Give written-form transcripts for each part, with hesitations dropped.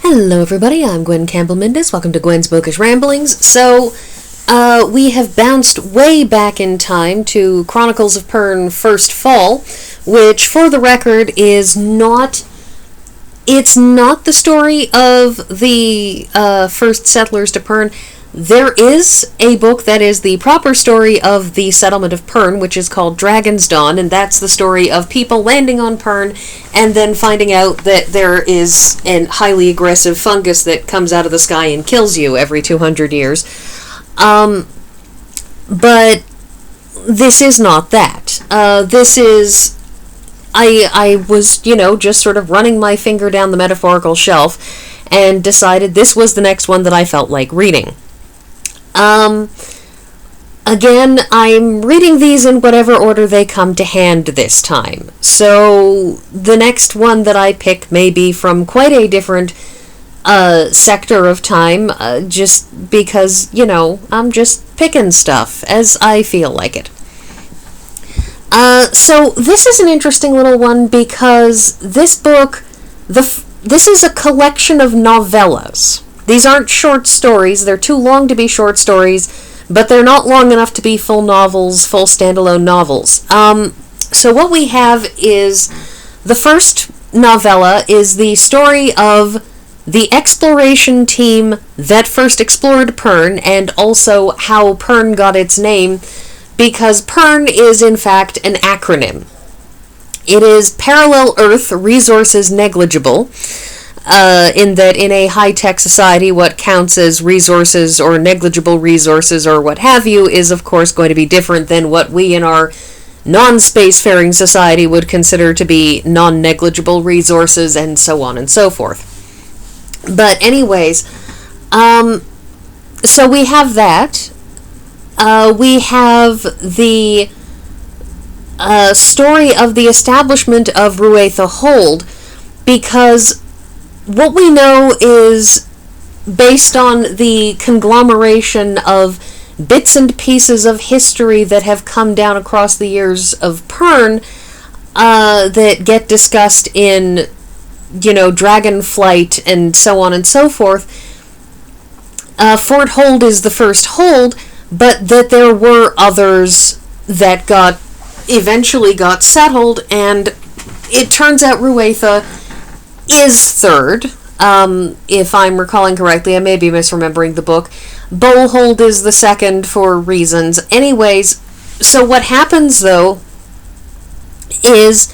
Hello everybody, I'm Gwen Campbell-Mindes. Welcome to Gwen's Bookish Ramblings. So, we have bounced way back in time to Chronicles of Pern First Fall, which, for the record, is not... It's not the story of the first settlers to Pern. There is a book that is the proper story of the settlement of Pern, which is called Dragonsdawn, and that's the story of people landing on Pern and then finding out that there is a highly aggressive fungus that comes out of the sky and kills you every 200 years. But this is not that. This is... I was, just sort of running my finger down the metaphorical shelf and decided this was the next one that I felt like reading. Again, I'm reading these in whatever order they come to hand this time. So, the next one that I pick may be from quite a different, sector of time, just because, I'm just picking stuff as I feel like it. So, this is an interesting little one because this book, this is a collection of novellas. These aren't short stories, they're too long to be short stories, but they're not long enough to be full novels, full standalone novels. So what we have is, the first novella is the story of the exploration team that first explored Pern, and also how Pern got its name, because Pern is in fact an acronym. It is Parallel Earth Resources Negligible. In that in a high-tech society, what counts as resources or negligible resources or what have you is, of course, going to be different than what we in our non-spacefaring society would consider to be non-negligible resources, and so on and so forth. But anyways, so we have that. We have the story of the establishment of Ruatha Hold, because what we know is based on the conglomeration of bits and pieces of history that have come down across the years of Pern that get discussed in, Dragonflight and so on and so forth. Fort Hold is the first hold, but that there were others that eventually got settled, and it turns out Ruatha is third, if I'm recalling correctly. I may be misremembering the book. Bowlhold is the second for reasons. Anyways, so what happens, though, is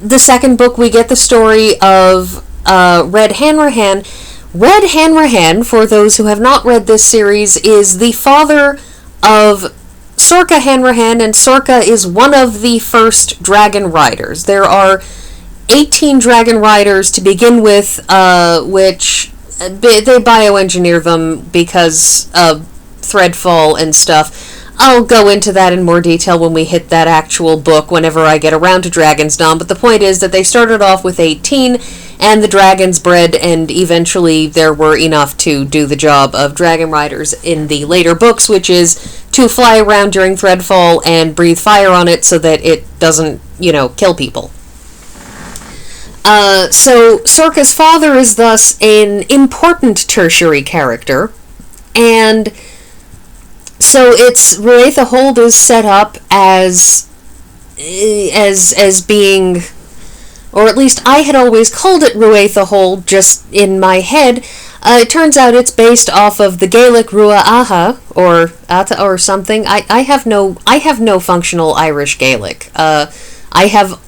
the second book we get the story of Red Hanrahan. Red Hanrahan, for those who have not read this series, is the father of Sorcha Hanrahan, and Sorcha is one of the first dragon riders. There are 18 dragon riders to begin with, which they bioengineer them because of threadfall and stuff. I'll go into that in more detail when we hit that actual book whenever I get around to Dragonsdawn, but the point is that they started off with 18, and the dragons bred, and eventually there were enough to do the job of dragon riders in the later books, which is to fly around during threadfall and breathe fire on it so that it doesn't, kill people. So Sorcha's father is thus an important tertiary character, and so Ruatha Hold is set up as being, or at least I had always called it Ruatha Hold just in my head. It turns out it's based off of the Gaelic Rua Aha, or Ata or something. I have no functional Irish Gaelic. I have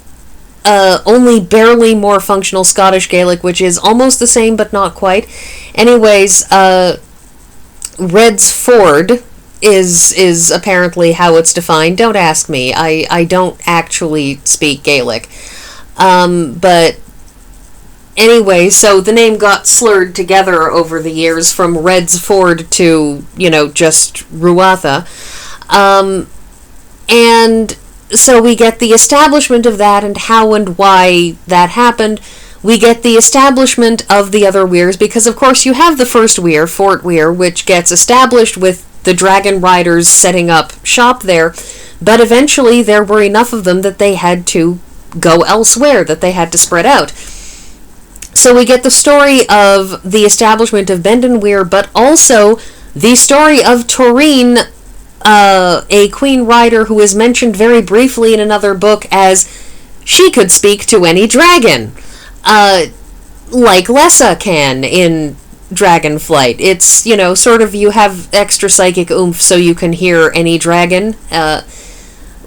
only barely more functional Scottish Gaelic, which is almost the same but not quite. Anyways, Red's Ford is apparently how it's defined. Don't ask me. I don't actually speak Gaelic. But anyway, so the name got slurred together over the years from Red's Ford to, just Ruatha. And so we get the establishment of that and how and why that happened. We get the establishment of the other weirs, because of course you have the first weir, Fort Weir, which gets established with the dragon riders setting up shop there, but eventually there were enough of them that they had to go elsewhere, that they had to spread out. So we get the story of the establishment of Bend Weir, but also the story of Toreen, a queen rider who is mentioned very briefly in another book as she could speak to any dragon, like Lessa can in Dragonflight. It's, sort of you have extra psychic oomph so you can hear any dragon,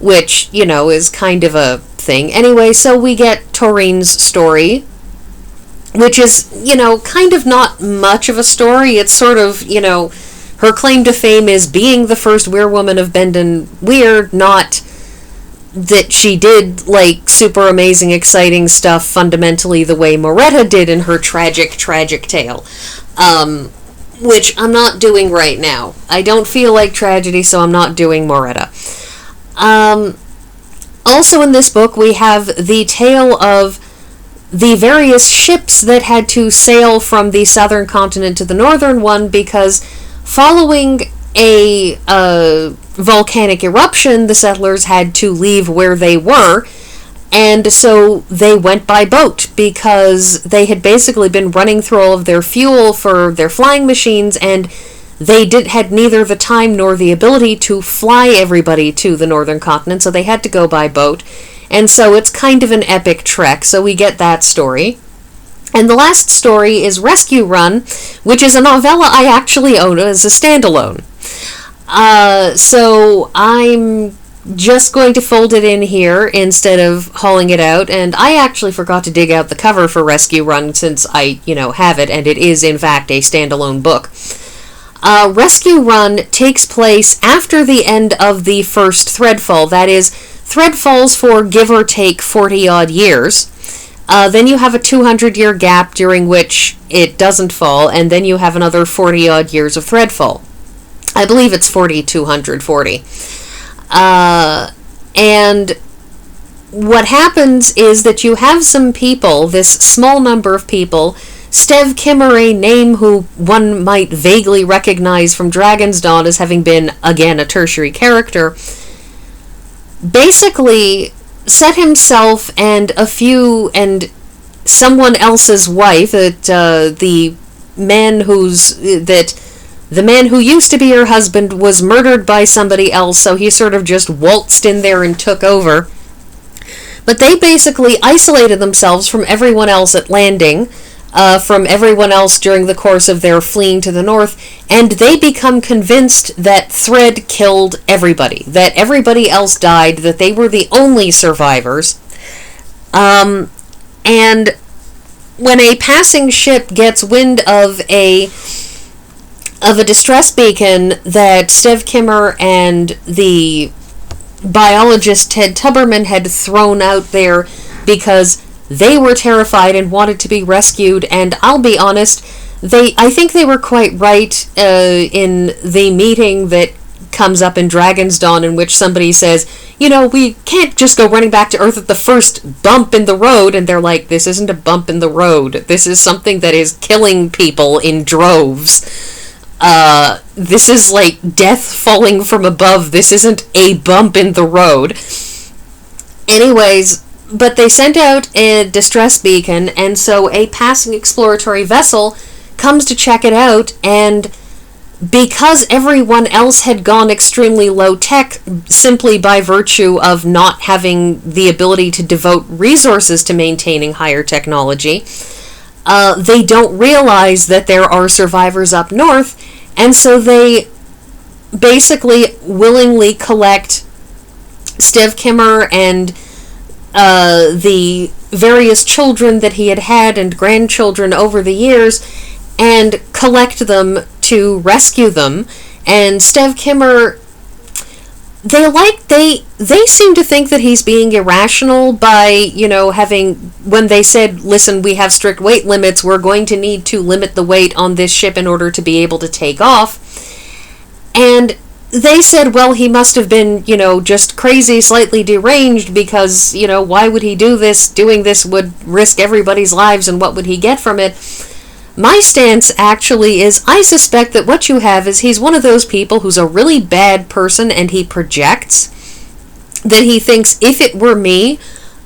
which, is kind of a thing. Anyway, so we get Toreen's story, which is, kind of not much of a story. It's sort of, her claim to fame is being the first weirwoman of Bend Weir, not that she did, super amazing, exciting stuff fundamentally the way Moretta did in her tragic tale. Which I'm not doing right now. I don't feel like tragedy, so I'm not doing Moretta. Also in this book, we have the tale of the various ships that had to sail from the southern continent to the northern one because following a volcanic eruption, the settlers had to leave where they were, and so they went by boat because they had basically been running through all of their fuel for their flying machines, and they had neither the time nor the ability to fly everybody to the northern continent, so they had to go by boat. And so it's kind of an epic trek, so we get that story. And the last story is Rescue Run, which is a novella I actually own as a standalone. So I'm just going to fold it in here instead of hauling it out, and I actually forgot to dig out the cover for Rescue Run since I, have it, and it is in fact a standalone book. Rescue Run takes place after the end of the first Threadfall, that is, Thread falls for give or take 40-odd years. Then you have a 200-year gap during which it doesn't fall, and then you have another 40-odd years of Threadfall. I believe it's 4240. And what happens is that you have some people, this small number of people, Stev Kimmer, a name who one might vaguely recognize from Dragonsdawn as having been, again, a tertiary character, basically set himself and someone else's wife, the man who used to be her husband was murdered by somebody else, so he sort of just waltzed in there and took over. But they basically isolated themselves from everyone else at landing, from everyone else during the course of their fleeing to the north, and they become convinced that Thread killed everybody, that everybody else died, that they were the only survivors. And when a passing ship gets wind of a distress beacon that Stev Kimmer and the biologist Ted Tuberman had thrown out there because they were terrified and wanted to be rescued, and I'll be honest, I think they were quite right in the meeting that comes up in Dragonsdawn in which somebody says, we can't just go running back to Earth at the first bump in the road, and they're like, this isn't a bump in the road. This is something that is killing people in droves. This is like death falling from above. This isn't a bump in the road. Anyways, but they sent out a distress beacon, and so a passing exploratory vessel comes to check it out, and because everyone else had gone extremely low-tech simply by virtue of not having the ability to devote resources to maintaining higher technology, they don't realize that there are survivors up north, and so they basically willingly collect Stev Kimmer and the various children that he had and grandchildren over the years and collect them to rescue them. And Stev Kimmer, they seem to think that he's being irrational by, when they said, listen, we have strict weight limits, we're going to need to limit the weight on this ship in order to be able to take off. And they said, well, he must have been, just crazy, slightly deranged, because, why would he do this? Doing this would risk everybody's lives, and what would he get from it? My stance, actually, is I suspect that what you have is he's one of those people who's a really bad person, and he projects that he thinks, if it were me,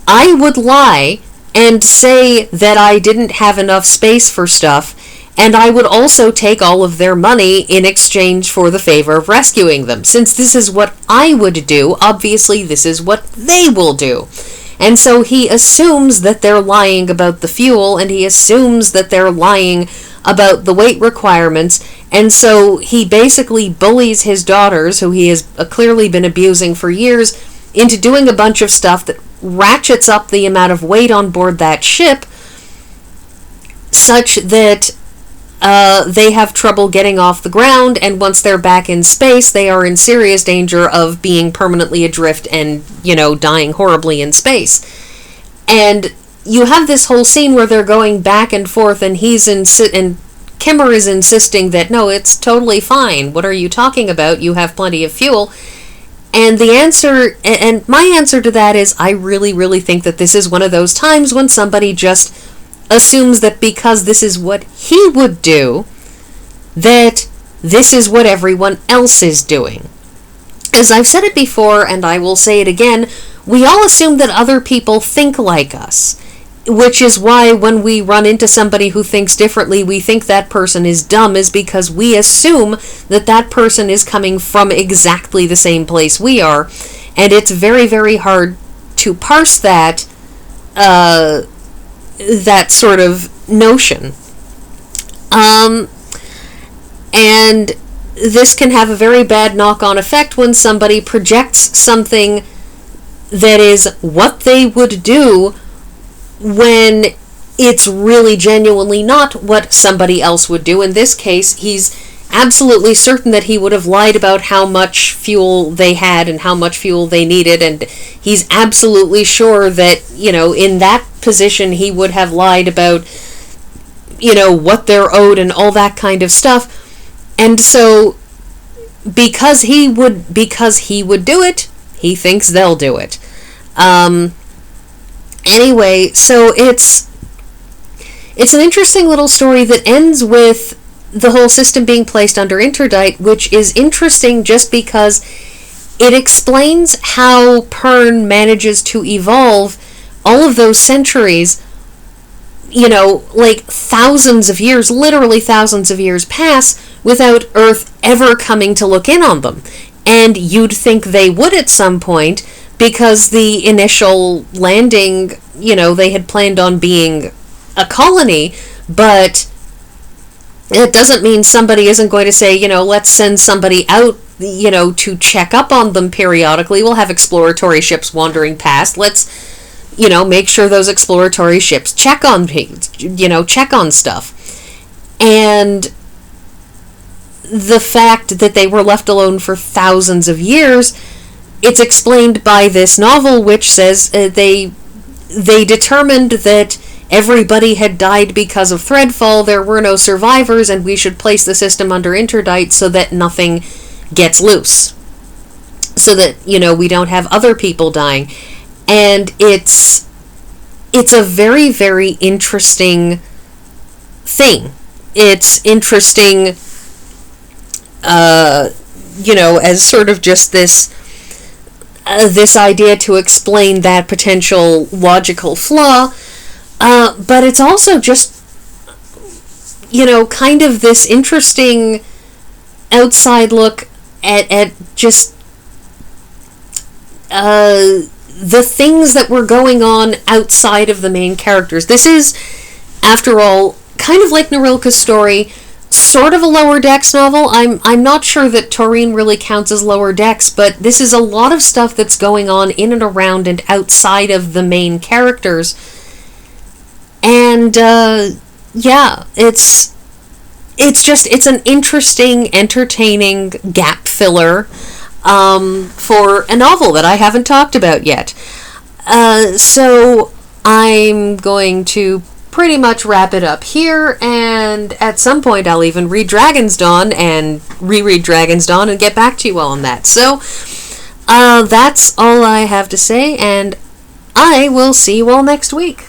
I would lie and say that I didn't have enough space for stuff, and I would also take all of their money in exchange for the favor of rescuing them. Since this is what I would do, obviously this is what they will do. And so he assumes that they're lying about the fuel, and he assumes that they're lying about the weight requirements, and so he basically bullies his daughters, who he has clearly been abusing for years, into doing a bunch of stuff that ratchets up the amount of weight on board that ship, such that they have trouble getting off the ground, and once they're back in space, they are in serious danger of being permanently adrift and, dying horribly in space. And you have this whole scene where they're going back and forth, and and Kimmer is insisting that, no, it's totally fine. What are you talking about? You have plenty of fuel. And the answer, and my answer to that is, I really, really think that this is one of those times when somebody just assumes that because this is what he would do, that this is what everyone else is doing. As I've said it before, and I will say it again, we all assume that other people think like us, which is why when we run into somebody who thinks differently, we think that person is dumb, is because we assume that that person is coming from exactly the same place we are, and it's very, very hard to parse that sort of notion. And this can have a very bad knock-on effect when somebody projects something that is what they would do when it's really genuinely not what somebody else would do. In this case, he's absolutely certain that he would have lied about how much fuel they had and how much fuel they needed, and he's absolutely sure that, in that position he would have lied about, what they're owed and all that kind of stuff. And so, because he would do it, he thinks they'll do it. Anyway, so it's an interesting little story that ends with the whole system being placed under interdict, which is interesting just because it explains how Pern manages to evolve all of those centuries, thousands of years, literally thousands of years pass without Earth ever coming to look in on them. And you'd think they would at some point, because the initial landing, they had planned on being a colony, but it doesn't mean somebody isn't going to say, let's send somebody out, to check up on them periodically. We'll have exploratory ships wandering past. Let's, make sure those exploratory ships check on stuff. And the fact that they were left alone for thousands of years, it's explained by this novel, which says they determined that everybody had died because of threadfall, there were no survivors, and we should place the system under interdict so that nothing gets loose. So that, we don't have other people dying. And it's a very, very interesting thing. It's interesting, as sort of just this idea to explain that potential logical flaw, but it's also just, kind of this interesting outside look at just the things that were going on outside of the main characters. This is, after all, kind of like Norilke's story, sort of a Lower Decks novel. I'm not sure that Taurine really counts as Lower Decks, but this is a lot of stuff that's going on in and around and outside of the main characters. And, it's an interesting, entertaining gap filler for a novel that I haven't talked about yet. So I'm going to pretty much wrap it up here, and at some point I'll even read Dragonsdawn and reread Dragonsdawn and get back to you all on that. So that's all I have to say, and I will see you all next week.